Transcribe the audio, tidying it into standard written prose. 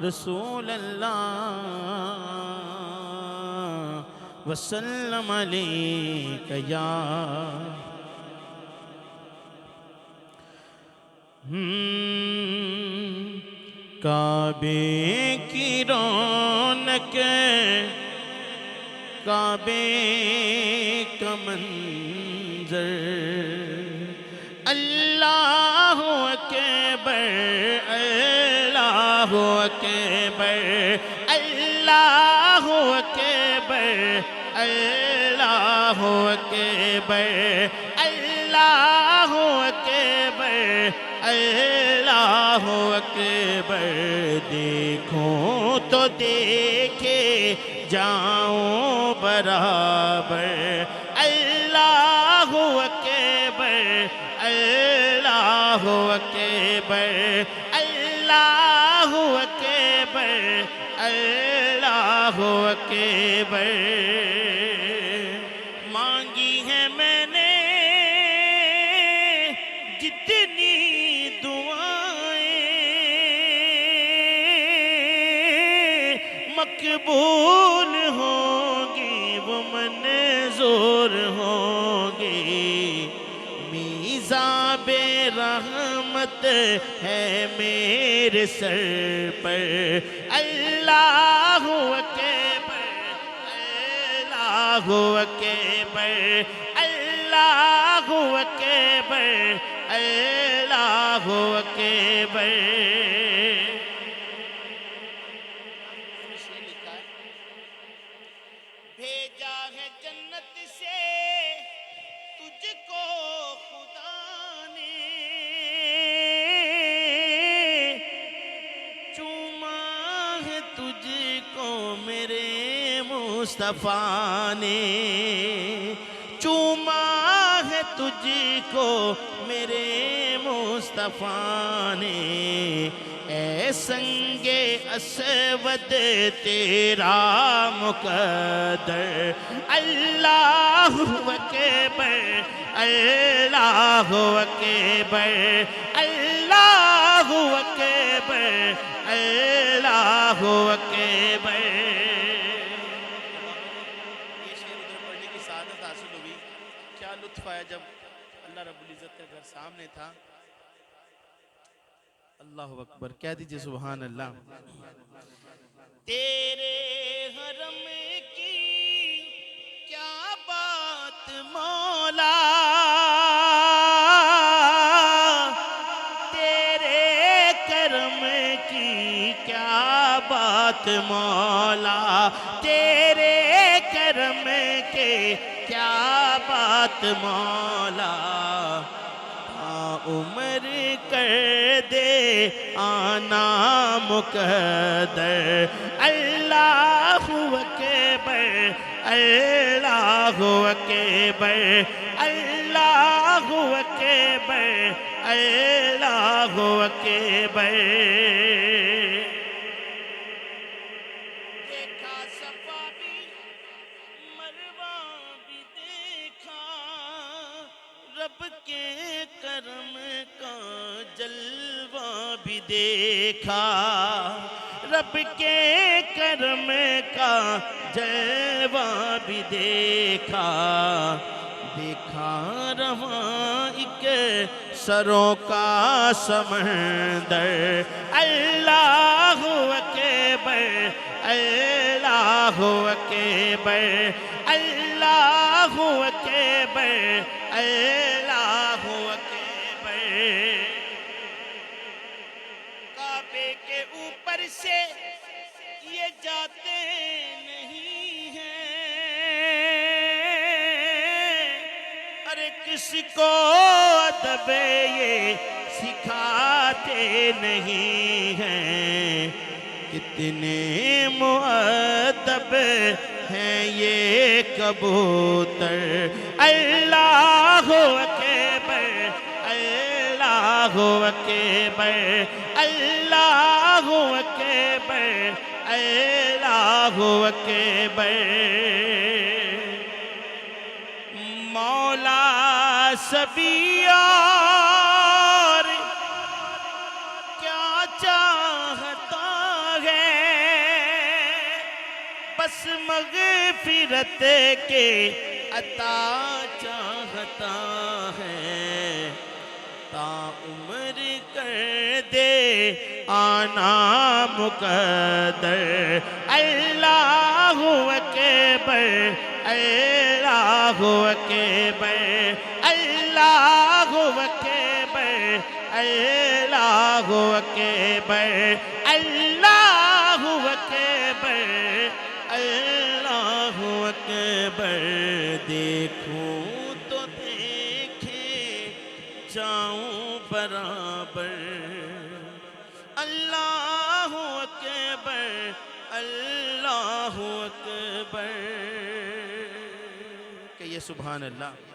رسول اللہ وسلم علیک یا کعبے کی رونق کعبے کا منظر اللہ اکبر اللہ اکبر اللہ اکبر اللہ اکبر اللہ اکبر اللہ اکبر دیکھوں تو دیکھے جاؤں برابر اللہ اکبر اللہ اکبر اللہ اکبر اللہ اکبر مانگی ہے میں نے جتنی دعائیں مقبول ہوں گی وہ منظور ہوں گی میزاب رحمت ہے میرے سر پر اللہ اکبر اللہ اکبر اللہ اکبر اللہ اکبر بھیجا ہے جنت سے تجھ کو خدا نے چوما ہے تجھ کو میرے مصطفیٰ نے چوما ہے تجھ کو میرے مصطفیٰ نے اے سنگ اسود تیرا مقدر اللہ اکبر اللہ اکبر اللہ اکبر اللہ اکبر یہ شعر ادھر پڑھنے کی سعادت حاصل ہوئی کیا لطف آیا جب اللہ رب العزت کا گھر سامنے تھا اللہ اکبر کہہ دیجئے سبحان اللہ تیرے حرم کی کیا بات مولا تیرے کرم کی کیا بات مولا تیرے کرم کے کیا بات مولا عمر کر دے آنا مقدر اللہ اکبر اللہ اکبر اللہ اکبر اللہ اکبر دیکھا صفا بھی مروہ بھی دیکھا رب کے کرم کا جلوہ بھی دیکھا رب کے کرم کا جلوہ بھی دیکھا دیکھا رواں ایک سروں کا سمندر اللہ اکبر اللہ اکبر اللہ اکبر اللہ اکبر کعبے کے اوپر سے یہ جاتے نہیں ہیں ارے کس کو ادب یہ سکھاتے نہیں ہیں کتنے مؤدب ہیں یہ کبوتر اللہ اکبر اللہ اکبر اللہ اکبر اللہ اکبر مولا سبھی اور کیا چاہتا ہے مغفرت کے عطا چاہتا ہے، تا عمر کر دے آنا مقدر۔ اللہ اکبر، اللہ اکبر، اللہ اکبر، اللہ اکبر، اللہ اکبر، اللہ اکبر۔ دیکھوں تو دیکھے جاؤں برابر، اللہ اکبر، اللہ اکبر۔ کہیے سبحان اللہ۔